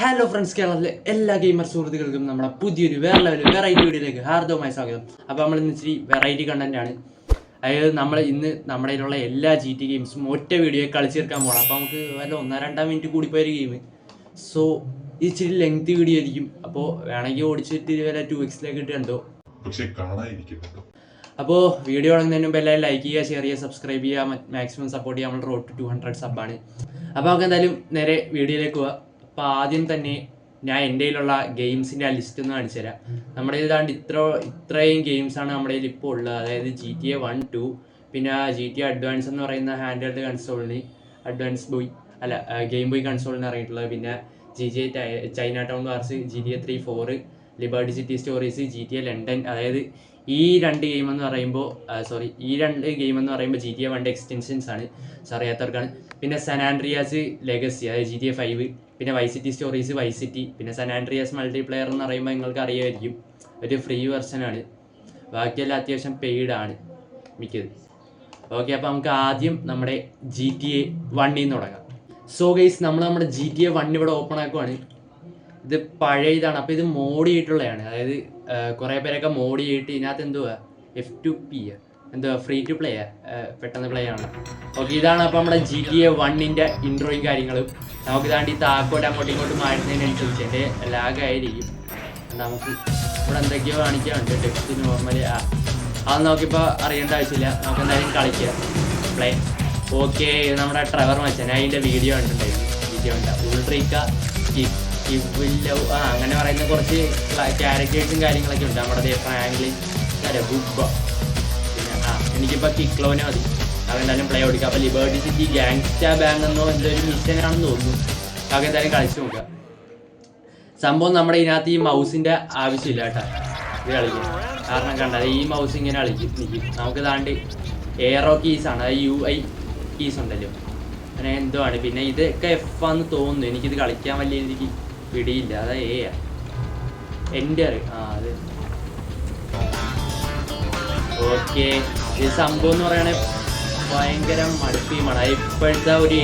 Hello friends, കേരളത്തിലെ എല്ലാ gamer സുഹൃത്തുക്കൾക്കും നമ്മുടെ പുതിയൊരു വേറെ ലെവൽ വെറൈറ്റി വീഡിയോയിലേക്ക് ഹാർദവമായ സ്വാഗതം. അപ്പോൾ നമ്മൾ ഇന്ന് ഇച്ചിരി വെറൈറ്റി കണ്ടന്റ് ആണ്. അതായത് നമ്മൾ ഇന്ന് നമ്മുടെ കയ്യിലുള്ള എല്ലാ GT ഗെയിംസും ഒറ്റ വീഡിയോയിൽ കളിച്ച് തീർക്കാൻ പോകണം. അപ്പോൾ നമുക്ക് വല്ല 1-2 മിനിറ്റ് കൂടിപ്പോയൊരു ഗെയിം. സോ ഇച്ചിരി ലെങ്ത് വീഡിയോ ആയിരിക്കും. അപ്പോൾ വേണമെങ്കിൽ ഓടിച്ചിട്ട് വല്ല 2x കണ്ടോ, പക്ഷേ കാണാതിരിക്കുന്നുണ്ടോ. അപ്പോൾ വീഡിയോ തുടങ്ങുന്നതിന് മുമ്പ് എല്ലാവരും ലൈക്ക് ചെയ്യുക, ഷെയർ ചെയ്യുക, സബ്സ്ക്രൈബ് ചെയ്യുക, മാക്സിമം സപ്പോർട്ട് ചെയ്യുക. നമ്മൾ റോഡ് ടു 200 സബ്ബാണ്. അപ്പോൾ നമുക്ക് എന്തായാലും നേരെ വീഡിയോയിലേക്ക് പോവാം. അപ്പോൾ ആദ്യം തന്നെ ഞാൻ എൻ്റെ കയ്യിലുള്ള ഗെയിംസിൻ്റെ ആ ലിസ്റ്റ് ഒന്ന് കാണിച്ചു തരാം. നമ്മുടെ ഇതാണ്ട് ഇത്രയും ഗെയിംസാണ് നമ്മുടെ കയ്യിൽ ഇപ്പോൾ ഉള്ളത്. അതായത് GTA 1, 2, പിന്നെ GTA അഡ്വാൻസ് എന്ന് പറയുന്ന ഹാൻഡ് കൺസോളിന് ഗെയിം ബോയ് കൺസോളിന് ഇറങ്ങിയിട്ടുള്ളത്. പിന്നെ GTA China town wars, GTA 3, 4, liberty city stories, GTA London. അതായത് ഈ രണ്ട് ഗെയിം എന്ന് പറയുമ്പോൾ GTA 1 എക്സ്റ്റൻഷൻസ് ആണ്, അറിയാത്തവർക്കാണ്. പിന്നെ സാൻ ആൻഡ്രിയാസ് ലെഗസി, അതായത് GTA 5, പിന്നെ Vice City Stories, Vice City, പിന്നെ സാൻ ആൻഡ്രിയാസ് മൾട്ടിപ്ലെയർ എന്ന് പറയുമ്പോൾ നിങ്ങൾക്ക് അറിയാമായിരിക്കും, ഒരു ഫ്രീ വെർഷനാണ്. ബാക്കിയെല്ലാം അത്യാവശ്യം പെയ്ഡാണ് മിക്കത്. ഓക്കെ, അപ്പോൾ നമുക്ക് ആദ്യം നമ്മുടെ GTA 1 തുടങ്ങാം. സോ ഗൈസ്, നമ്മുടെ GTA 1 ഇവിടെ ഓപ്പൺ ആക്കുവാണ്. ഇത് പഴയ ഇതാണ്. അപ്പോൾ ഇത് മോഡ് ചെയ്തിട്ടുള്ളതാണ്. അതായത് കുറേ പേരൊക്കെ മോഡ് ചെയ്തിട്ട് ഇതിനകത്ത് എന്തുവാ F2P എന്തുവാ ഫ്രീ ടു പ്ലേ പെട്ടെന്ന് പ്ലേ ആണ്. ഓക്കെ, ഇതാണ് അപ്പോൾ നമ്മുടെ GTA 1 ഇൻട്രോയും കാര്യങ്ങളും. നമുക്കിതാണ്ട് ഈ താക്കോട്ട് അങ്ങോട്ടും ഇങ്ങോട്ടും മാറ്റുന്നതിനനുസരിച്ച് എൻ്റെ ലാഗായിരിക്കും. നമുക്ക് ഇവിടെ എന്തൊക്കെയോ കാണിക്കാറുണ്ട്. ടെക്സ്റ്റ് നോർമലി അത് നമുക്കിപ്പോൾ അറിയേണ്ട ആവശ്യമില്ല. നമുക്ക് എന്തായാലും കളിക്കുക, പ്ലേ. ഓക്കെ, നമ്മുടെ ട്രെവർ മച്ചൻ അതിൻ്റെ വീഡിയോ കണ്ടിട്ടുണ്ടായിരുന്നു. ഉൾട്രീക്ക അങ്ങനെ പറയുന്ന കുറച്ച് ക്യാരക്ടേഴ്സും കാര്യങ്ങളൊക്കെ ഉണ്ട്. നമ്മുടെ ഫ്രാങ്ക്ലിൻ, ബുബ, പിന്നെ എനിക്കിപ്പോൾ കിക്ലോനെ മതി. അതെന്തായാലും പ്ലേ കൊടുക്കുക. അപ്പോൾ ലിബർട്ടി സിറ്റി ഗാങ്സ്റ്റാ ബാങ്ക് എന്നോ എന്തൊരു മിഷനാണെന്ന് തോന്നുന്നു. അതൊക്കെ എന്തായാലും കളിച്ച് നോക്കുക. സംഭവം നമ്മുടെ ഇതിനകത്ത് ഈ മൗസിൻ്റെ ആവശ്യമില്ല കേട്ടോ ഇത് കളിക്കും. കാരണം കണ്ടത് ഈ മൗസ് ഇങ്ങനെ നിൽക്കും. നമുക്ക് ഇതാണ്ട് എയറോ കീസാണ്, അത് UI കീസ് ഉണ്ടല്ലോ, അങ്ങനെ എന്തോ ആണ്. പിന്നെ ഇതൊക്കെ F ആണെന്ന് തോന്നുന്നു. എനിക്കിത് കളിക്കാൻ വലിയ എനിക്ക് പിടിയില്ല. അതാ എൻ്റെ അത് ഓക്കെ. ഈ സംഭവം എന്ന് പറയുകയാണെങ്കിൽ ഭയങ്കര മടുപ്പീമാണ്. ഇപ്പോഴത്തെ ഒരു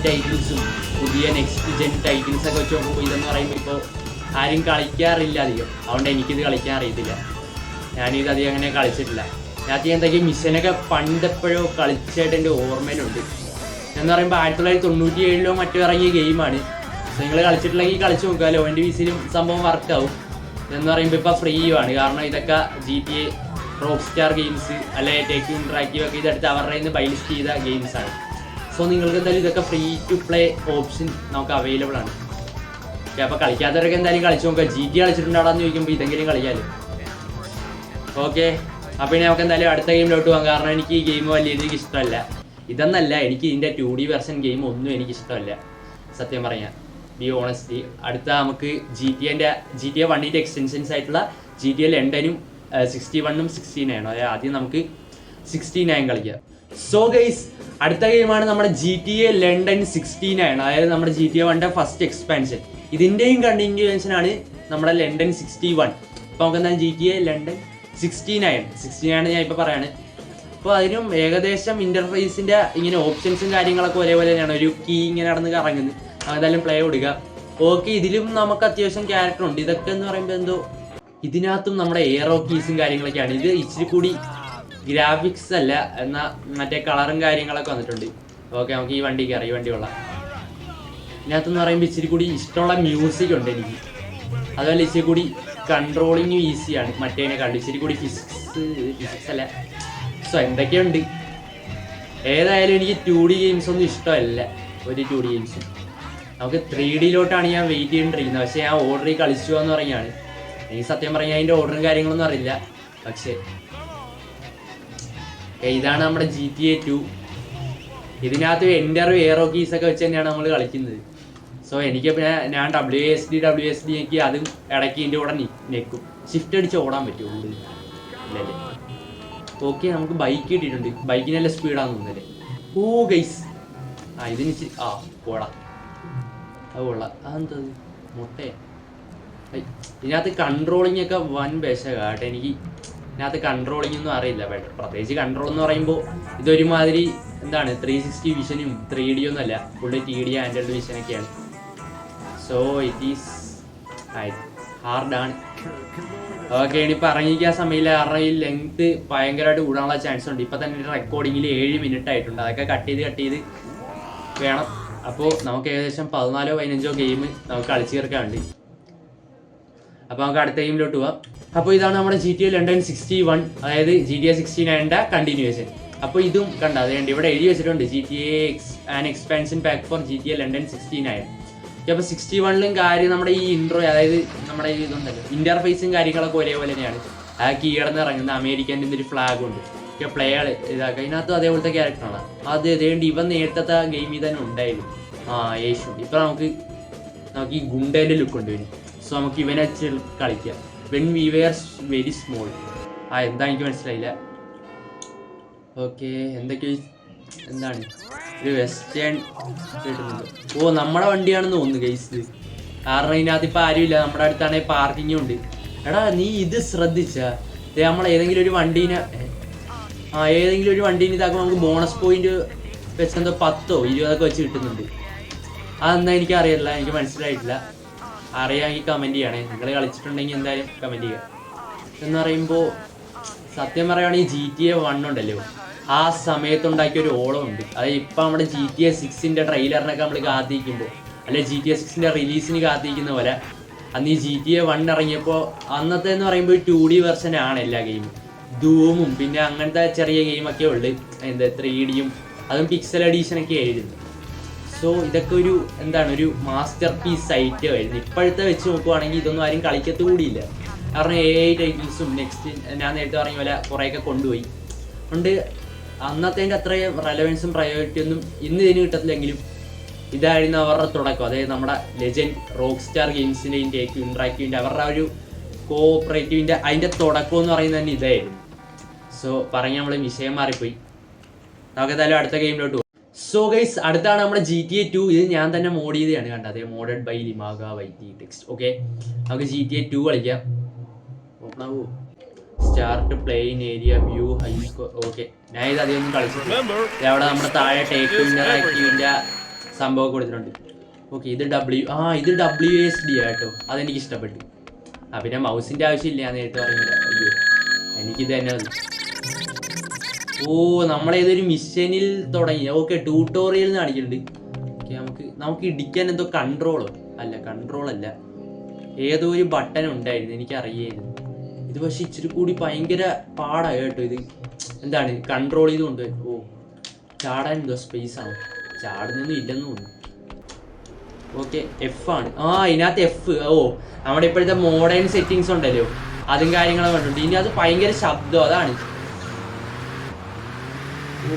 ടൈറ്റിൽസും പുതിയ നെക്സ്റ്റ് ജെൻ ടൈറ്റിൽസൊക്കെ വെച്ച് നോക്കുമ്പോൾ ഇതെന്ന് പറയുമ്പോൾ ഇപ്പോൾ ആരും കളിക്കാറില്ല അധികം. അതുകൊണ്ട് എനിക്കിത് കളിക്കാൻ അറിയത്തില്ല. ഞാനിത് അധികം അങ്ങനെ കളിച്ചിട്ടില്ല. ഞാൻ എന്തൊക്കെയും മിഷനൊക്കെ പണ്ടെപ്പോഴോ കളിച്ചായിട്ട് എൻ്റെ ഓർമ്മയിലുണ്ട്. എന്ന് പറയുമ്പോൾ 1997 മറ്റോ ഇറങ്ങിയ ഗെയിമാണ്. നിങ്ങൾ കളിച്ചിട്ടില്ലെങ്കിൽ കളിച്ച് നോക്കാമല്ലോ. എൻ്റെ വിസിലും സംഭവം വർക്കാവും. എന്ന് പറയുമ്പോൾ ഇപ്പോൾ ഫ്രീയുമാണ്. കാരണം ഇതൊക്കെ GTA, റോക്ക് സ്റ്റാർ ഗെയിംസ് അല്ലെ ടേക്ക് ഇൻട്രാക്റ്റീവ് ഒക്കെ ഇതെടുത്ത് അവരുടെ നിന്ന് ബൈ ലിസ്റ്റ് ചെയ്ത ഗെയിംസാണ്. സോ നിങ്ങൾക്ക് എന്തായാലും ഇതൊക്കെ ഫ്രീ ടു പ്ലേ ഓപ്ഷൻ നമുക്ക് അവൈലബിൾ ആണ്. ഓക്കെ, അപ്പോൾ കളിക്കാത്തവരൊക്കെ എന്തായാലും കളിച്ച് നോക്കുക. GTA കളിച്ചിട്ടുണ്ടാടാന്ന് ചോദിക്കുമ്പോൾ ഇതെങ്കിലും കളിക്കാമല്ലോ. ഓക്കെ, അപ്പോൾ ഇനി നമുക്ക് എന്തായാലും അടുത്ത ഗെയിമിലോട്ട് പോകാം. കാരണം എനിക്ക് ഈ ഗെയിം വലിയ രീതിക്ക് ഇഷ്ടമല്ല. ഇതെന്നല്ല, എനിക്ക് ഇതിൻ്റെ 2D വെർഷൻ ഗെയിം ഒന്നും എനിക്ക് ഇഷ്ടമല്ല, സത്യം പറയാം, ബി ഓണസ്റ്റി. അടുത്ത നമുക്ക് GTA 1 എക്സ്റ്റൻഷൻസ് ആയിട്ടുള്ള GTA ലണ്ടനും 61ഉം 69 അതായത് ആദ്യം നമുക്ക് 69 കളിക്കാം. സോ ഗൈസ്, അടുത്ത ഗെയിമാണ് നമ്മുടെ GTA ലണ്ടൻ 69. അതായത് നമ്മുടെ GTA 1 ഫസ്റ്റ് എക്സ്പാൻഷൻ. ഇതിൻ്റെയും കണ്ടിന്യൂവേഷൻ ആണ് നമ്മുടെ ലണ്ടൻ 61. അപ്പോൾ നമുക്ക് എന്തായാലും GTA ലണ്ടൻ 69 ഞാൻ ഇപ്പോൾ പറയാണ്. അപ്പോൾ അതിനും ഏകദേശം ഇൻ്റർഫേസിൻ്റെ ഇങ്ങനെ ഓപ്ഷൻസും കാര്യങ്ങളൊക്കെ ഒരേപോലെ തന്നെയാണ്. ഒരു കീ ഇങ്ങനെ നടന്ന് കറങ്ങുന്നത്. എന്തായാലും പ്ലേ കൊടുക്കുക. ഓക്കെ, ഇതിലും നമുക്ക് അത്യാവശ്യം ക്യാരക്ടർ ഉണ്ട്. ഇതൊക്കെ എന്ന് പറയുമ്പോൾ എന്തോ ഇതിനകത്തും നമ്മുടെ എയറോ കീസും കാര്യങ്ങളൊക്കെയാണ്. ഇത് ഇച്ചിരി കൂടി ഗ്രാഫിക്സ് അല്ല, എന്നാൽ മറ്റേ കളറും കാര്യങ്ങളൊക്കെ വന്നിട്ടുണ്ട്. ഓക്കെ, നമുക്ക് ഈ വണ്ടി കയറി, ഈ വണ്ടി കൊള്ളാം. ഇതിനകത്തെന്ന് പറയുമ്പോൾ ഇച്ചിരി കൂടി ഇഷ്ടമുള്ള മ്യൂസിക് ഉണ്ട് എനിക്ക്. അതുപോലെ ഇച്ചിരി കൂടി കൺട്രോളിങ്ങും ഈസിയാണ് മറ്റേതിനെക്കാളും. ഇച്ചിരി കൂടി ഫിസിക്സ് അല്ല, സോ എന്തൊക്കെയുണ്ട്. ഏതായാലും എനിക്ക് 2D ഗെയിംസ് ഒന്നും ഇഷ്ടമല്ല, ഒരു 2D ഗെയിംസും. നമുക്ക് 3Dയിലോട്ടാണ് ഞാൻ വെയിറ്റ് ചെയ്തുകൊണ്ടിരിക്കുന്നത്. പക്ഷേ ഞാൻ ഓർഡറിൽ കളിച്ചു എന്ന് പറയുകയാണ്. എനിക്ക് സത്യം പറഞ്ഞാൽ അതിൻ്റെ ഓർഡറും കാര്യങ്ങളൊന്നും അറിയില്ല. പക്ഷേ ഇതാണ് നമ്മുടെ GTA 2. ഇതിനകത്ത് എൻ്റർ എയറോ കീസൊക്കെ വെച്ച് തന്നെയാണ് നമ്മൾ കളിക്കുന്നത്. സോ എനിക്ക് ഞാൻ WSD എനിക്ക് അതും ഇടയ്ക്ക് ഇതിൻ്റെ കൂടെ നിൽക്കും. ഷിഫ്റ്റ് അടിച്ച് ഓടാൻ പറ്റുമോ? ഇല്ലല്ലേ. ഓക്കെ, നമുക്ക് ബൈക്ക് കിട്ടിയിട്ടുണ്ട്. ബൈക്കിന് നല്ല സ്പീഡാണെന്ന് തോന്നുന്നല്ലേ. ഓ ഗൈസ്, ഇതിന് പോടാ, അത് കൊള്ളാം. അതെന്തത് മുട്ടയെ. ഇതിനകത്ത് കൺട്രോളിങ് ഒക്കെ വൻ ബേശകാട്ടെ. എനിക്ക് ഇതിനകത്ത് കൺട്രോളിങ് ഒന്നും അറിയില്ല. പ്രത്യേകിച്ച് കൺട്രോൾ എന്ന് പറയുമ്പോൾ ഇതൊരുമാതിരി എന്താണ് 360 വിഷനും 3D ഒന്നും അല്ല, ഫുള്ള് TD ഹാൻഡിൽഡ് വിഷനൊക്കെയാണ്. സോ സോ ഇറ്റ് ഈസ് ഹാർഡാണ്. ഓക്കെ, ഇനിയിപ്പോൾ ഇറങ്ങിക്കാൻ സമയമില്ല, കാരണം ഈ ലെങ്ത് ഭയങ്കരമായിട്ട് കൂടാനുള്ള ചാൻസ് ഉണ്ട്. ഇപ്പം തന്നെ റെക്കോർഡിങ്ങിൽ 7 മിനിറ്റ് ആയിട്ടുണ്ട്. അതൊക്കെ കട്ട് ചെയ്ത് വേണം. അപ്പോൾ നമുക്ക് ഏകദേശം 14-15 ഗെയിം നമുക്ക് കളിച്ച് തീർക്കാനുണ്ട്. അപ്പോൾ നമുക്ക് അടുത്ത ഗെയിമിലോട്ട് പോവാം. അപ്പോൾ ഇതാണ് നമ്മുടെ GTA ലണ്ടൻ 61, അതായത് GTA 69ൻ്റെ കണ്ടിന്യൂവേഷൻ. അപ്പോൾ ഇതും കണ്ട അതുകൊണ്ട് ഇവിടെ എഴുതി വെച്ചിട്ടുണ്ട് GTA an expansion pack for GTA London 69. അപ്പോൾ 61ലും കാര്യം നമ്മുടെ ഈ ഇൻട്രോ, അതായത് നമ്മുടെ ഈ ഇതുണ്ടല്ലോ ഇൻ്റർഫേസും കാര്യങ്ങളൊക്കെ ഒരേപോലെ തന്നെയാണ്. ആ കീഴടന്ന് ഇറങ്ങുന്ന അമേരിക്കൻ്റെ ഒരു ഫ്ലാഗ് ഉണ്ട്. പ്ലെയർ ഇതാക്കുക, ഇതിനകത്തും അതേപോലത്തെ ക്യാരക്ടറാണ്. അത് ഇതേണ്ട് ഇവൻ നേരത്തെ ഗെയിമിൽ തന്നെ ഉണ്ടായിരുന്നു. യേശു. ഇപ്പം നമുക്ക് ഈ ഗുണ്ടേൻ്റെ ലുക്ക് ഉണ്ട് ഇവന്. സോ നമുക്ക് ഇവനെ കളിക്കാം. When we were very small. എന്താ എനിക്ക് മനസ്സിലായില്ല. ഓക്കെ, എന്താണ് ഒരു വെസ്റ്റേൺ കിട്ടുന്നുണ്ട്. നമ്മുടെ വണ്ടിയാണെന്ന് തോന്നുന്നു ഗൈസ്, കാരണം ഇതിനകത്ത് ഇപ്പം ആരുമില്ല. നമ്മുടെ അടുത്താണെങ്കിൽ പാർക്കിങ്ങും ഉണ്ട്. എടാ നീ ഇത് ശ്രദ്ധിച്ചാ, നമ്മൾ ഏതെങ്കിലും ഒരു വണ്ടീനെ ഇതാക്കുമ്പോൾ നമുക്ക് ബോണസ് പോയിന്റ് വെച്ചെന്തോ 10-20 വെച്ച് കിട്ടുന്നുണ്ട്. അതെന്താ എനിക്കറിയില്ല, എനിക്ക് മനസ്സിലായിട്ടില്ല. അറിയാമെങ്കിൽ കമൻറ്റ് ചെയ്യണേ. നിങ്ങൾ കളിച്ചിട്ടുണ്ടെങ്കിൽ എന്തായാലും കമൻറ്റ് ചെയ്യുക. എന്ന് പറയുമ്പോൾ സത്യം പറയുകയാണെങ്കിൽ GTA 1 ഉണ്ടല്ലോ, ആ സമയത്തുണ്ടാക്കിയ ഒരു ഓളം ഉണ്ട്. അതായത് ഇപ്പം നമ്മുടെ GTA 6ൻ്റെ ട്രെയിലറിനൊക്കെ നമ്മൾ കാത്തിരിക്കുമ്പോൾ, അല്ലെ GTA 6ൻ്റെ റിലീസിന് കാത്തിരിക്കുന്ന പോലെ, അന്ന് ഈ GTA 1 ഇറങ്ങിയപ്പോൾ അന്നത്തെ എന്ന് പറയുമ്പോൾ 2D വെർഷൻ ആണ് എല്ലാ ഗെയിമും. ധൂമും പിന്നെ അങ്ങനത്തെ ചെറിയ ഗെയിമൊക്കെ ഉള്ളു, 3Dയും അതും പിക്സൽ എഡീഷനൊക്കെ ആയിരുന്നു. സോ ഇതൊക്കെ ഒരു മാസ്റ്റർ പീസ് സൈറ്റ് ആയിരുന്നു. ഇപ്പോഴത്തെ വെച്ച് നോക്കുവാണെങ്കിൽ ഇതൊന്നും ആരും കളിക്കത്ത് കൂടിയില്ല. കാരണം AI ടൈറ്റിൽസും നെക്സ്റ്റ് ഞാൻ നേരത്തെ പറഞ്ഞ പോലെ കുറേയൊക്കെ കൊണ്ടുപോയി. അതുകൊണ്ട് അന്നത്തേൻ്റെ അത്രയും റെലവൻസും പ്രയോറിറ്റി ഒന്നും ഇന്ന് ഇതിന് കിട്ടത്തില്ലെങ്കിലും ഇതായിരുന്നു അവരുടെ തുടക്കം. അതായത് നമ്മുടെ ലെജൻഡ് റോക്ക് സ്റ്റാർ ഗെയിംസിൻ്റെയും ടേക്ക് ഇൻട്രാക്റ്റീവിൻ്റെ അവരുടെ ഒരു കോഓപ്പറേറ്റീവിൻ്റെ അതിൻ്റെ തുടക്കം എന്ന് പറയുന്നത് തന്നെ ഇതായിരുന്നു. സോ പറഞ്ഞ് നമ്മൾ വിഷയം മാറിപ്പോയി. നമുക്ക് എന്തായാലും അടുത്ത ഗെയിമിലോട്ട് പോകും. സോ ഗൈസ്, അടുത്താണ് നമ്മുടെ GTA 2. ഇത് ഞാൻ തന്നെ മോഡ് ചെയ്തതാണ്, കണ്ടത് മോഡഡ് ബൈ ലിമാഗ വൈറ്റി ടെക്സ്റ്റ്. ഓക്കെ, നമുക്ക് GTA 2 കളിക്കാം. ഓപ്പൺ ആവൂ. Start plain area view high score. Okay, ഞാൻ ഇത് അധികം ഒന്നും കളിച്ചിട്ടില്ല. അവിടെ നമ്മുടെ താഴെ ടേക്ക് ഇൻ്ററാക്റ്റീവിൻ്റെ സംഭവം കൊടുത്തിട്ടുണ്ട്. ഓക്കെ, ഇത് WASD ആട്ടോ, അതെനിക്ക് ഇഷ്ടപ്പെട്ടു. പിന്നെ മൗസിൻ്റെ ആവശ്യമില്ല, ഞാൻ നേരത്തെ പറഞ്ഞില്ല. അയ്യോ, എനിക്കിത് തന്നെ മതി. നമ്മളേതൊരു മിഷനിൽ തുടങ്ങി. ഓക്കെ, ട്യൂട്ടോറിയൽ കാണിക്കുന്നുണ്ട്. ഓക്കെ, നമുക്ക് ഇടിക്കാൻ എന്തോ കൺട്രോളല്ല, ഏതോ ഒരു ബട്ടൺ ഉണ്ടായിരുന്നു, എനിക്കറിയായിരുന്നു. ഇത് പക്ഷെ ഇച്ചിരി കൂടി ഭയങ്കര പാടാണ് കേട്ടോ. ഇത് എന്താണ് കൺട്രോൾ ചെയ്തുകൊണ്ട് ചാടാൻ എന്തോ സ്പേസ് ആണ്, ചാടുന്നൊന്നും ഇല്ലെന്ന് തോന്നുന്നു. ഓക്കെ, F ആണ്. ഇതിനകത്ത് F. നമ്മുടെ ഇപ്പോഴത്തെ മോഡേൺ സെറ്റിങ്സ് ഉണ്ടല്ലോ, അതും കാര്യങ്ങളും കണ്ടിട്ടുണ്ട്. ഇനി അത് ഭയങ്കര ശബ്ദം, അതാണ്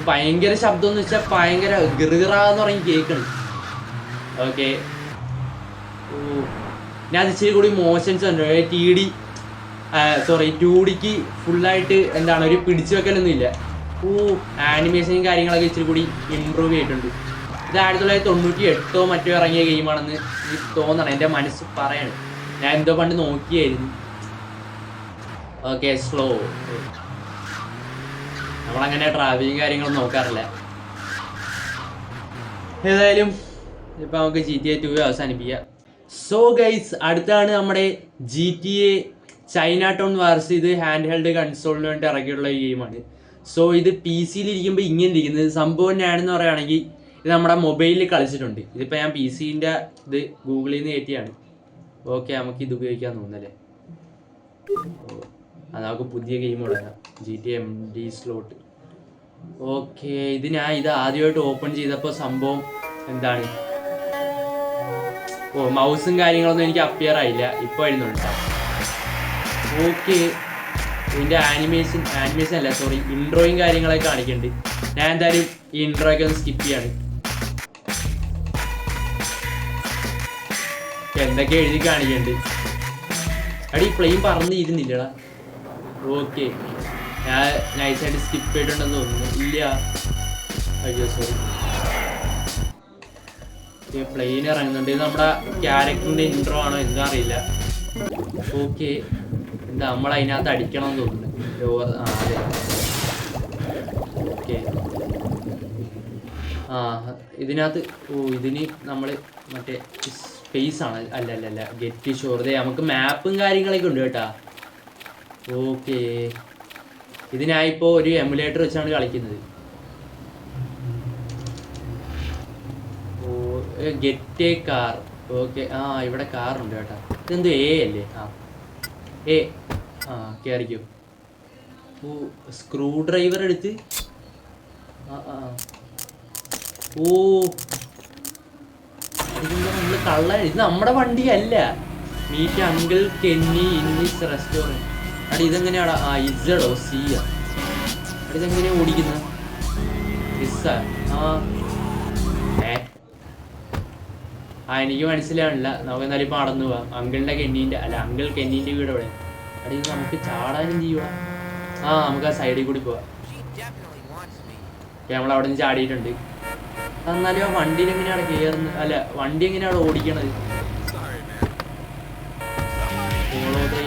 ഭയങ്കര ശബ്ദം എന്ന് വെച്ചാൽ ഭയങ്കര ഗിറുകിറാന്ന് പറഞ്ഞ് കേൾക്കണം. ഓക്കെ, ഞാൻ ഇച്ചിരി കൂടി മോഷൻസ് ഉണ്ട്. 2Dക്ക് ഫുള്ളായിട്ട് ഒരു പിടിച്ചു വെക്കലൊന്നും ഇല്ല. ആനിമേഷനും കാര്യങ്ങളൊക്കെ ഇച്ചിരി കൂടി ഇമ്പ്രൂവ് ചെയ്തിട്ടുണ്ട്. ഇത് 1998 മറ്റോ ഇറങ്ങിയ ഗെയിമാണെന്ന് എനിക്ക് തോന്നണം, എൻ്റെ മനസ്സ് പറയണം. ഞാൻ എന്തോ പണ്ട് നോക്കിയായിരുന്നു. Okay, slow. നമ്മളങ്ങനെ ട്രാവലിങ് കാര്യങ്ങളൊന്നും നോക്കാറില്ല. ഏതായാലും ഇപ്പം നമുക്ക് GTA 2 അവസാനിപ്പിക്കാം. സോ ഗൈസ്, അടുത്താണ് നമ്മുടെ GTA ചൈന ടൗൺ വാർസ്. ഇത് ഹാൻഡ് ഹെൽഡ് കൺസോളിന് വേണ്ടി ഇറക്കിയിട്ടുള്ള ഈ ഗെയിമാണ്. സോ ഇത് PC-യിൽ ഇരിക്കുമ്പോൾ ഇങ്ങനെ ഇരിക്കുന്നത് സംഭവം ഞാനെന്ന് പറയുകയാണെങ്കിൽ ഇത് നമ്മുടെ മൊബൈലിൽ കളിച്ചിട്ടുണ്ട്. ഇതിപ്പോൾ ഞാൻ PC-ൻ്റെ ഇത് ഗൂഗിളിൽ നിന്ന് കയറ്റിയാണ്. ഓക്കെ, നമുക്ക് ഇത് ഉപയോഗിക്കാൻ തോന്നുന്നല്ലേ. നമുക്ക് പുതിയ ഗെയിം തുടങ്ങാം, GTA MD സ്ലോട്ട്. ഓക്കെ, ഇത് ആദ്യമായിട്ട് ഓപ്പൺ ചെയ്തപ്പോൾ സംഭവം എന്താണ്, മൗസും കാര്യങ്ങളൊന്നും എനിക്ക് അപ്പിയർ ആയില്ല. ഇപ്പോൾ എഴുതുന്നുണ്ട്. ഓക്കെ, ഇതിൻ്റെ ആനിമേഷൻ അല്ല, ഇൻട്രോയും കാര്യങ്ങളൊക്കെ കാണിക്കുന്നുണ്ട്. ഞാൻ എന്തായാലും ഈ ഇൻട്രോയൊക്കെ ഒന്ന് സ്കിപ്പ് ചെയ്യാണ്. എന്തൊക്കെ എഴുതി കാണിക്കുന്നുണ്ട്. അടി പ്ലെയിൻ പറന്നിരുന്നില്ലടാ. ഓക്കെ, ഞാൻ നൈസായിട്ട് സ്കിപ്പ് ചെയ്തിട്ടുണ്ടെന്ന് തോന്നുന്നു. ഇല്ല, അയ്യോ സോറി. പ്ലെയിൻ ഇറങ്ങുന്നുണ്ട്. ഇത് നമ്മുടെ ക്യാരക്ടറിൻ്റെ ഇൻട്രോ ആണോ എന്താ അറിയില്ല. ഓക്കെ, എന്താ നമ്മൾ അതിനകത്ത് അടിക്കണമെന്ന് തോന്നുന്നു. അതെ. ഓക്കെ, ഇതിനകത്ത് ഇതിന് നമ്മൾ മറ്റേ സ്പേസ് ആണ്. അല്ല ഗെറ്റ് ഷോർ. നമുക്ക് മാപ്പും കാര്യങ്ങളൊക്കെ ഉണ്ട് കേട്ടാ. ഓക്കെ, ഇതിനായിപ്പോൾ ഒരു എമുലേറ്റർ വെച്ചാണ് കളിക്കുന്നത്. Get A car. ഓക്കെ, ഇവിടെ കാറുണ്ട് കേട്ടാ. ഇതെന്ത് എ അല്ലേ? കയറിക്കോ. സ്ക്രൂ ഡ്രൈവർ എടുത്ത് നമ്മള് കള്ള. ഇത് നമ്മുടെ വണ്ടിയല്ല. Meet uncle Kenny in this restaurant. അവിടെ ഇതെങ്ങനെയാടാ? ഇസഡോ സിയാ? അവിടെ ഇതെങ്ങനെയാ ഓടിക്കുന്നത്? എനിക്ക് മനസ്സിലാവണില്ല. നമുക്ക് എന്നാലും ഇപ്പൊ നടന്നു പോവാം. അങ്കിൾ കെന്നീൻ്റെ വീട് അവിടെ. അവിടെ നമുക്ക് ചാടാനും ചെയ്യുക. നമുക്ക് ആ സൈഡിൽ കൂടി പോവാം. നമ്മൾ അവിടെ നിന്ന് ചാടിയിട്ടുണ്ട്. എന്നാലും ആ വണ്ടിയിൽ എങ്ങനെയാണ് കയറുന്നത്? അല്ല, വണ്ടി എങ്ങനെയാണ് ഓടിക്കണത്?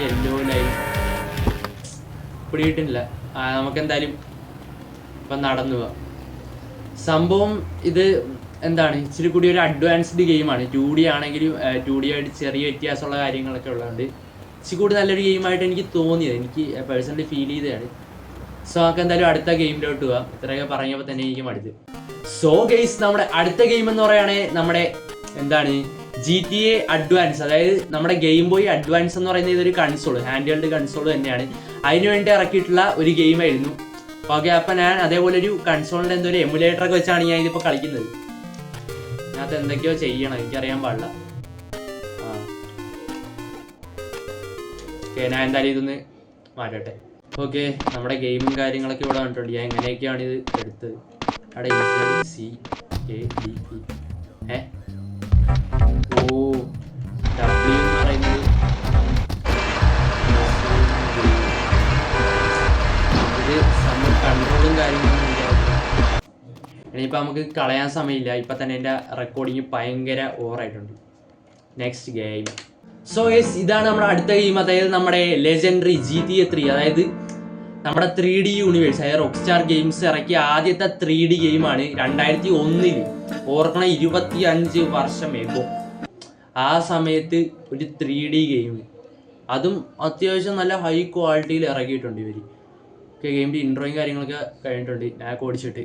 Yellow line പിടിയിട്ടില്ല. നമുക്കെന്തായാലും ഇപ്പം നടന്നു പോവാം. സംഭവം ഇത് എന്താണ്, ഇച്ചിരി കൂടി ഒരു അഡ്വാൻസ്ഡ് ഗെയിമാണ്. 2D ആണെങ്കിലും 2D ആയിട്ട് ചെറിയ വ്യത്യാസമുള്ള കാര്യങ്ങളൊക്കെ ഉള്ളതുകൊണ്ട് ഇച്ചിരി കൂടി നല്ലൊരു ഗെയിമായിട്ട് എനിക്ക് തോന്നിയത്. എനിക്ക് പേഴ്സണലി ഫീൽ ചെയ്തതാണ്. സോ നമുക്ക് എന്തായാലും അടുത്ത ഗെയിമിലോട്ട് പോവാം. ഇത്രയൊക്കെ പറഞ്ഞപ്പോൾ തന്നെ എനിക്ക് മടുത്ത്. സോ ഗെയ്സ്, നമ്മുടെ അടുത്ത ഗെയിം എന്ന് പറയുകയാണെങ്കിൽ നമ്മുടെ എന്താണ് GTA അഡ്വാൻസ്. അതായത് നമ്മുടെ ഗെയിം ബോയ് അഡ്വാൻസ് എന്ന് പറയുന്നത് ഇതൊരു കൺസോൾ, ഹാൻഡ് ഹെൽഡ് കൺസോൾ തന്നെയാണ്. അതിന് വേണ്ടി ഇറക്കിയിട്ടുള്ള ഒരു ഗെയിമായിരുന്നു. ഓക്കെ, അപ്പം ഞാൻ അതേപോലെ ഒരു കൺസോളിൻ്റെ എന്തോ ഒരു എമുലേറ്ററൊക്കെ വെച്ചാണ് ഞാൻ ഇതിപ്പോൾ കളിക്കുന്നത്. അതിനകത്ത് എന്തൊക്കെയോ ചെയ്യണം, എനിക്കറിയാൻ പാടില്ല. ഓക്കെ, ഞാൻ എന്തായാലും ഇതൊന്ന് മാറ്റട്ടെ. ഓക്കെ, നമ്മുടെ ഗെയിമും കാര്യങ്ങളൊക്കെ ഇവിടെ കണ്ടിട്ടുണ്ട്. ഞാൻ എങ്ങനെയൊക്കെയാണ് ഇത് എടുത്തത്. അവിടെ CADE W എന്ന് പറയുന്നത് ഇത് കൺട്രോളും കാര്യങ്ങളും ഇനിയിപ്പോൾ നമുക്ക് കളയാൻ സമയമില്ല. ഇപ്പം തന്നെ എൻ്റെ റെക്കോർഡിങ് ഭയങ്കര ഓവറായിട്ടുണ്ട്. Next game. സോ യെസ്, ഇതാണ് നമ്മുടെ അടുത്ത ഗെയിം. അതായത് നമ്മുടെ ലെജൻഡറി GTA 3. അതായത് നമ്മുടെ 3D യൂണിവേഴ്സ്. അതായത് റോക്സ്റ്റാർ ഗെയിംസ് ഇറക്കിയ ആദ്യത്തെ 3D ഗെയിമാണ്. 2001 ഓർക്കണം, 25 വർഷം എഗോ. ആ സമയത്ത് ഒരു 3D ഗെയിം, അതും അത്യാവശ്യം നല്ല ഹൈ ക്വാളിറ്റിയിൽ ഇറക്കിയിട്ടുണ്ട് ഇവർ. ഓക്കെ, ഗെയിമിൻ്റെ ഇൻട്രോയും കാര്യങ്ങളൊക്കെ കഴിഞ്ഞിട്ടുണ്ട് ഞാൻ ഓടിച്ചിട്ട്.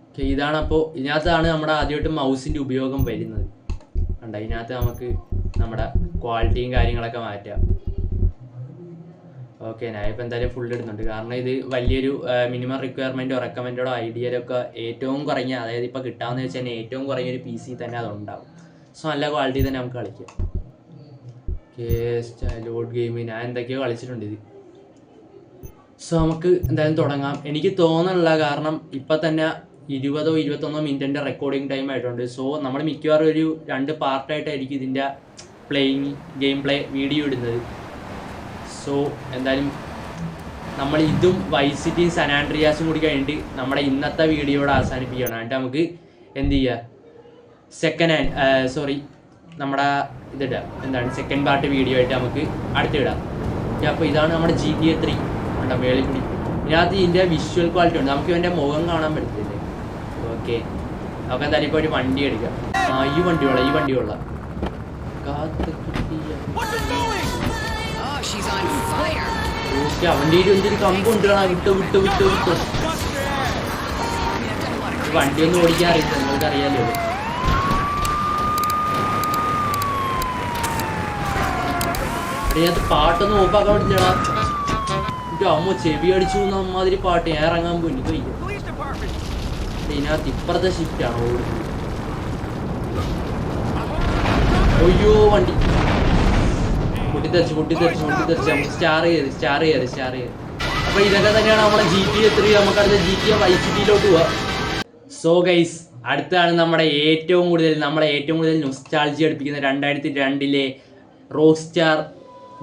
ഓക്കെ, ഇതാണപ്പോൾ ഇതിനകത്താണ് നമ്മുടെ ആദ്യമായിട്ട് മൗസിൻ്റെ ഉപയോഗം വരുന്നത്. കണ്ട, ഇതിനകത്ത് നമുക്ക് നമ്മുടെ ക്വാളിറ്റിയും കാര്യങ്ങളൊക്കെ മാറ്റാം. ഓക്കെ, ഞാൻ ഇപ്പോൾ എന്തായാലും ഫുൾ ഇടുന്നുണ്ട്. കാരണം ഇത് വലിയൊരു മിനിമം റിക്വയർമെൻറ്റോ റെക്കമെൻഡോ ഐഡിയയിലൊക്കെ ഏറ്റവും കുറഞ്ഞ, അതായത് ഇപ്പോൾ കിട്ടാമെന്ന് വെച്ചാൽ തന്നെ ഏറ്റവും കുറഞ്ഞൊരു PC തന്നെ അതുണ്ടാവും. സോ നല്ല ക്വാളിറ്റി തന്നെ നമുക്ക് കളിക്കാം. ഓക്കെ, ലോഡ് ഗെയിം ഞാൻ എന്തൊക്കെയോ കളിച്ചിട്ടുണ്ട് ഇത്. സോ നമുക്ക് എന്തായാലും തുടങ്ങാം. എനിക്ക് തോന്നുന്നില്ല, കാരണം ഇപ്പം തന്നെ 20-21 മിനിറ്റിൻ്റെ റെക്കോർഡിങ് ടൈം ആയിട്ടുണ്ട്. സോ നമ്മൾ മിക്കവാറും ഒരു 2 പാർട്ടായിട്ടായിരിക്കും ഇതിൻ്റെ ഗെയിം പ്ലേ വീഡിയോ ഇടുന്നത്. സോ എന്തായാലും നമ്മൾ ഇതും വൈസ് സിറ്റിയും സാൻ ആൻഡ്രിയാസും കൂടി കഴിഞ്ഞിട്ട് നമ്മുടെ ഇന്നത്തെ വീഡിയോയുടെ അവസാനിപ്പിക്കുകയാണ്. എന്നിട്ട് നമുക്ക് എന്ത് ചെയ്യുക, നമ്മുടെ ഇതിടാം, എന്താണ് സെക്കൻഡ് പാർട്ട് വീഡിയോ ആയിട്ട് നമുക്ക് അടുത്തിടാം. അപ്പോൾ ഇതാണ് നമ്മുടെ GTA 3. കണ്ടോ മേളിൽ കൂടി. ഇതിനകത്ത് ഇതിൻ്റെ വിഷ്വൽ ക്വാളിറ്റി ഉണ്ട്. നമുക്ക് ഇവൻ്റെ മുഖം കാണാൻ പറ്റത്തില്ലേ? ഓക്കെ, നമുക്ക് എന്തായാലും ഇപ്പോൾ ഒരു വണ്ടി എടുക്കാം. ഈ വണ്ടിയുള്ള കാത്ത് കിട്ടിയ ഓക്കെ, അവൻ്റെ എന്തൊരു കമ്പുണ്ട് കാണാൻ. വിട്ടു വണ്ടിയൊന്നും ഓടിക്കാൻ അറിയില്ല, നിങ്ങൾക്ക് അറിയാലോ. ഇതിനകത്ത് പാട്ടൊന്നും ഓഫാക്കാൻ പറ്റില്ലടാ. അമ്മ ചെവി അടിച്ചു അമ്മാതിരി പാട്ട്. ഞാൻ ഇറങ്ങാൻ പോയി, എനിക്ക് വയ്യ. ഇതിനകത്ത് ഇപ്പുറത്തെ ഷിഫ്റ്റാണ് ഓടുന്നത്. അയ്യോ, വണ്ടി പൊട്ടിത്തെറിച്ച് നമുക്ക് സ്റ്റാർ ചെയ്ത്. അപ്പൊ ഇതൊക്കെ തന്നെയാണ് നമ്മുടെ GTA 3. നമുക്കടുത്ത GTA വൈസ് സിറ്റിയിലോട്ട് പോവാം. സോ ഗൈസ്, അടുത്താണ് നമ്മുടെ ഏറ്റവും കൂടുതൽ നൊസ്റ്റാൾജി അടുപ്പിക്കുന്ന 2002 റോക്സ്റ്റാർ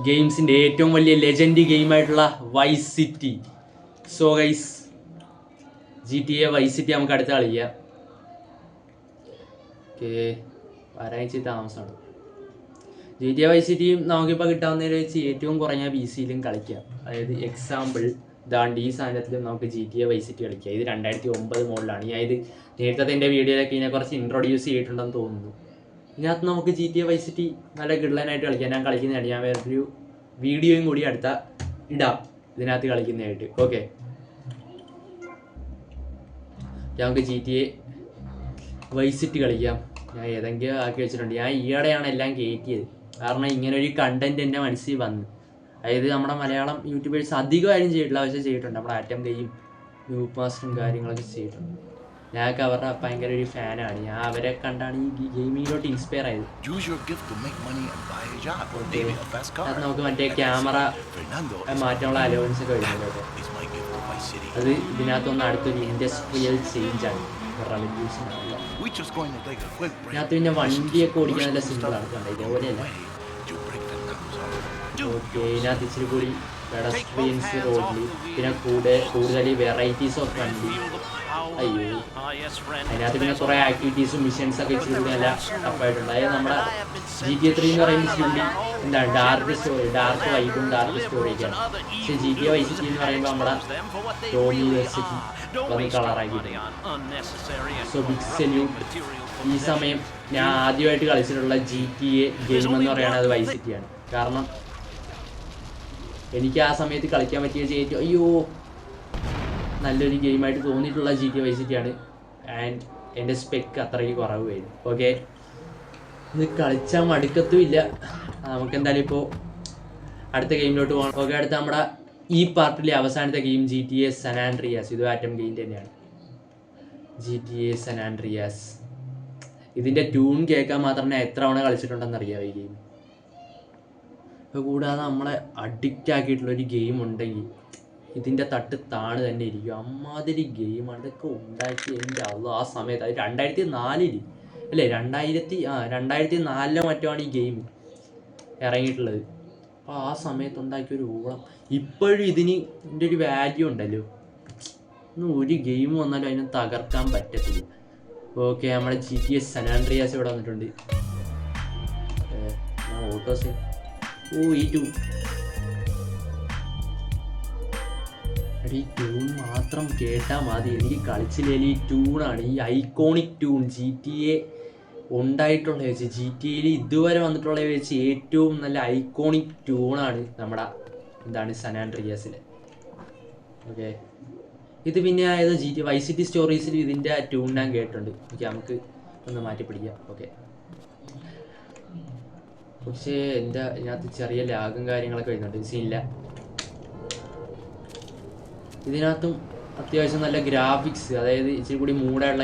ഗെയിംസിൻ്റെ ഏറ്റവും വലിയ ലെജൻഡ് ഗെയിമായിട്ടുള്ള Vice City. So guys, GTA Vice City നമുക്ക് അടുത്ത് കളിക്കാം. ഓക്കെ, ഒരാഴ്ച താമസമാണ്. GTA വൈസ് സിറ്റിയും നമുക്കിപ്പോൾ കിട്ടാവുന്നതിൽ വെച്ച് ഏറ്റവും കുറഞ്ഞ PC-യിലും കളിക്കാം. അതായത് എക്സാമ്പിൾ ഇതാണ്ട് ഈ സാധനത്തിൽ നമുക്ക് GTA Vice City കളിക്കാം. ഇത് 2009 മോഡലാണ്. ഞാൻ ഇത് നേരത്തെ എൻ്റെ വീഡിയോയിലൊക്കെ ഇതിനെ കുറച്ച് ഇൻട്രൊഡ്യൂസ് ചെയ്തിട്ടുണ്ടെന്ന് തോന്നുന്നു. ഇതിനകത്ത് നമുക്ക് GTA Vice City നല്ല കിടലാനായിട്ട് കളിക്കാം. ഞാൻ കളിക്കുന്നതാണ്. ഞാൻ വേറൊരു വീഡിയോയും കൂടി അടുത്ത ഇടാം ഇതിനകത്ത് കളിക്കുന്നതായിട്ട്. ഓക്കെ, നമുക്ക് GTA Vice City കളിക്കാം. ഞാൻ ഏതെങ്കിലും ആക്കി വെച്ചിട്ടുണ്ട്. ഞാൻ ഈയിടെയാണ് എല്ലാം കയറ്റിയത്. കാരണം ഇങ്ങനൊരു കണ്ടന്റ് എൻ്റെ മനസ്സിൽ വന്നു. അതായത് നമ്മുടെ മലയാളം യൂട്യൂബേഴ്സ് അധികമായും ചെയ്തിട്ടില്ല, പക്ഷേ ചെയ്തിട്ടുണ്ട്. നമ്മുടെ ആറ്റം ഗെയിം, ന്യൂബ് മാസ്റ്ററും കാര്യങ്ങളൊക്കെ ചെയ്തിട്ടുണ്ട്. ഞാനൊക്കെ അവരുടെ ഭയങ്കര ഒരു ഫാനാണ്. ഞാൻ അവരെ കണ്ടാണ് ഈ ഗെയിമിങ്ങിലോട്ട് ഇൻസ്പയർ ആയത്. അത് നമുക്ക് മറ്റേ ക്യാമറ മാറ്റാനുള്ള അലവൻസ് ഒക്കെ വരുന്നുണ്ട് കേട്ടോ. അത് ഇതിനകത്തൊന്ന് അടുത്തൊരു ഇൻഡസ്ട്രിയൽ ചേഞ്ചാണ്. ഇതിനകത്ത് പിന്നെ വണ്ടിയൊക്കെ ഓടിക്കാൻ നല്ല സിമ്പിളാണ് കണ്ടത്. ഇതേപോലെയല്ല. ഓക്കെ, ഇതിനകത്ത് ഇച്ചിരി കൂടി പെഡസ്ട്രിയൻസ് റോഡിൽ, പിന്നെ കൂടുതൽ വെറൈറ്റീസ് ഓഫ് വണ്ടി. അയ്യോ, അതിനകത്ത് പിന്നെ കുറേ ആക്ടിവിറ്റീസും മിഷൻസ് ഒക്കെ ഇച്ചിരി കൂടി നല്ല ടഫായിട്ടുണ്ട്. അതായത് നമ്മുടെ GTA 3 എന്ന് പറയുമ്പോൾ ഇച്ചിരി കൂടി എന്താണ് ഡാർക്ക് വൈബും ഡാർക്ക് സ്റ്റോറിയൊക്കെയാണ്. പക്ഷേ GTA Vice City എന്ന് പറയുമ്പോൾ നമ്മുടെ ടോമി വെർസിറ്റി വന്ന് കളറാക്കിയിട്ടുണ്ട്. So big salute. ഈ സമയം ഞാൻ ആദ്യമായിട്ട് കളിച്ചിട്ടുള്ള GTA ഗെയിം എന്ന് പറയുന്നത് അത് Vice Cityയാണ്. കാരണം എനിക്ക് ആ സമയത്ത് കളിക്കാൻ പറ്റിയ നല്ലൊരു ഗെയിമായിട്ട് തോന്നിയിട്ടുള്ള GTA Vice Cityയാണ്. ആൻഡ് എൻ്റെ സ്പെക്ക് അത്രയ്ക്ക് കുറവ് വരും. ഓക്കെ, ഇത് കളിച്ചാൽ മടുക്കത്തുമില്ല. നമുക്കെന്തായാലും ഇപ്പോൾ അടുത്ത ഗെയിമിലോട്ട് പോകണം. ഓക്കെ, അടുത്ത നമ്മുടെ ഈ പാർട്ടിലെ അവസാനത്തെ ഗെയിം GTA San Andreas. ഇത് ആറ്റം ഗെയിം തന്നെയാണ്. GTA San Andreas. ഇതിൻ്റെ ട്യൂൺ കേൾക്കാൻ മാത്രമേ എത്ര തവണ കളിച്ചിട്ടുണ്ടെന്ന് അറിയാം ഈ ഗെയിം. കൂടാതെ നമ്മളെ അഡിക്റ്റ് ആക്കിയിട്ടുള്ളൊരു ഗെയിം ഉണ്ടെങ്കിൽ ഇതിൻ്റെ തട്ട് താണ് തന്നെ ഇരിക്കും. അമ്മാതിരി ഗെയിമാണ് ഇതൊക്കെ ഉണ്ടാക്കി. എൻ്റെ ആ സമയത്ത് അത് 2004 അല്ലേ, 2004 മറ്റോ ആണ് ഈ ഗെയിം ഇറങ്ങിയിട്ടുള്ളത്. അപ്പോൾ ആ സമയത്ത് ഉണ്ടാക്കിയൊരു ഊളം ഇപ്പോഴും ഇതിന് ഇതിൻ്റെ ഒരു വാല്യൂ ഉണ്ടല്ലോ. ഒന്നും ഒരു ഗെയിം വന്നാലും അതിനെ തകർക്കാൻ പറ്റത്തില്ല. ഓക്കെ, നമ്മുടെ GTA San Andreas ഇവിടെ വന്നിട്ടുണ്ട്. ഓട്ടോസ് ഈ ട്യൂൺ മാത്രം കേട്ടാൽ മതി. എനിക്ക് കളിച്ചില്ലെങ്കിൽ ഈ ട്യൂണാണ്, ഈ ഐക്കോണിക് ട്യൂൺ GTA ഉണ്ടായിട്ടുള്ള വെച്ച്, GTA ഇതുവരെ വന്നിട്ടുള്ള വെച്ച് ഏറ്റവും നല്ല ഐക്കോണിക് ട്യൂണാണ് നമ്മുടെ San Andreas. ഓക്കെ, ഇത് പിന്നെ ആയത് GTA Vice City സ്റ്റോറീസിൽ ഇതിൻ്റെ ട്യൂൺ ഞാൻ കേട്ടിട്ടുണ്ട്. ഓക്കെ, നമുക്ക് ഒന്ന് മാറ്റി പിടിക്കാം. ഓക്കെ, പക്ഷേ എൻ്റെ ഇതിനകത്ത് ചെറിയ ലാഗും കാര്യങ്ങളൊക്കെ വരുന്നുണ്ട്. സീനില്ല. ഇതിനകത്തും അത്യാവശ്യം നല്ല ഗ്രാഫിക്സ്, അതായത് ഇച്ചിരി കൂടി മൂടായുള്ള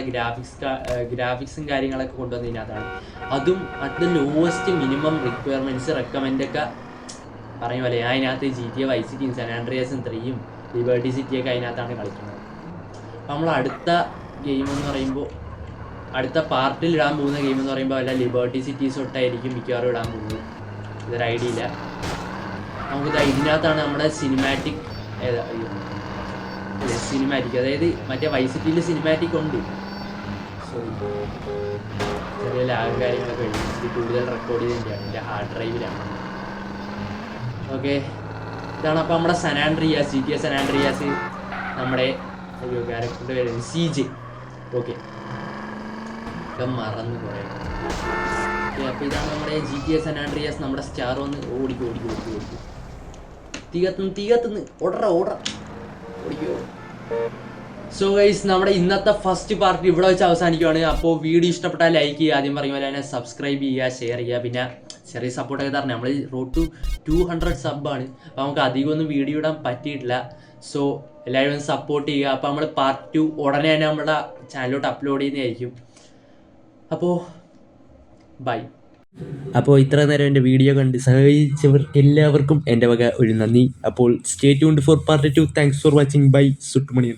ഗ്രാഫിക്സും കാര്യങ്ങളൊക്കെ കൊണ്ടുവന്ന് ഇതിനകത്താണ്. അതും at the lowest minimum requirements റെക്കമെൻഡൊക്കെ പറയും പോലെ ഞാൻ അതിനകത്ത് GTA Vice City, San Andreas 3, Liberty City ഒക്കെ അതിനകത്താണ് കളിക്കുന്നത്. അപ്പോൾ നമ്മൾ അടുത്ത ഗെയിം എന്ന് പറയുമ്പോൾ, അടുത്ത പാർട്ടിൽ ഇടാൻ പോകുന്ന ഗെയിം എന്ന് പറയുമ്പോൾ വല്ല ലിബർട്ടി സിറ്റീസ് തൊട്ടായിരിക്കും മിക്കവാറും ഇടാൻ പോകുന്നത്. ഇതൊരു ഐഡിയ ഇല്ല. നമുക്കിത് ഇതിനകത്താണ് നമ്മുടെ സിനിമാറ്റിക്, അതായത് മറ്റേ Vice Cityയിൽ സിനിമാറ്റിക് ഉണ്ട്. സോ ചെറിയ ലാഗ് കാര്യങ്ങളൊക്കെ കഴിഞ്ഞു. ഇത് കൂടുതൽ റെക്കോർഡ് ചെയ്തതിൻ്റെയാണ്, എൻ്റെ ഹാർഡ് ഡ്രൈവിലാണ്. ഓക്കെ, ഇതാണ് അപ്പോൾ നമ്മുടെ San Andreas, GTA San Andreas. നമ്മുടെ ക്യാരക്ടറിൻ്റെ പേര് CJ. ഓക്കെ, മറന്നു കുറേ. അപ്പോൾ ഇതാണ് നമ്മുടെ GTA San Andreas. നമ്മുടെ സ്റ്റാർ വന്ന് ഓടിക്കും. തീകത്തുനിന്ന് ഓടിക്കോ. സോ ഗൈസ്, നമ്മുടെ ഇന്നത്തെ ഫസ്റ്റ് പാർട്ട് ഇവിടെ വെച്ച് അവസാനിക്കുവാണ്. അപ്പോൾ വീഡിയോ ഇഷ്ടപ്പെട്ടാൽ ലൈക്ക് ചെയ്യുക, ആദ്യം പറയുക പോലെ തന്നെ സബ്സ്ക്രൈബ് ചെയ്യുക, ഷെയർ ചെയ്യുക, പിന്നെ ചെറിയ സപ്പോർട്ടൊക്കെ തരണം. നമ്മൾ റോഡ് ടു 200 സബ്ബാണ്. അപ്പോൾ നമുക്ക് അധികമൊന്നും വീഡിയോ ഇടാൻ പറ്റിയിട്ടില്ല. സോ എല്ലാവരും ഒന്ന് സപ്പോർട്ട് ചെയ്യുക. അപ്പോൾ നമ്മൾ പാർട്ട് 2 ഉടനെ തന്നെ നമ്മുടെ ചാനലിലോട്ട് അപ്ലോഡ് ചെയ്യുന്നതായിരിക്കും. അപ്പോൾ ബൈ. അപ്പോൾ ഇത്ര നേരം എൻ്റെ വീഡിയോ കണ്ട് സഹായിച്ചവർക്ക് എല്ലാവർക്കും എൻ്റെ വക ഒരു നന്ദി. അപ്പോൾ stay tuned for part 2. Thanks for watching. Bye. സുട്ടുമണി.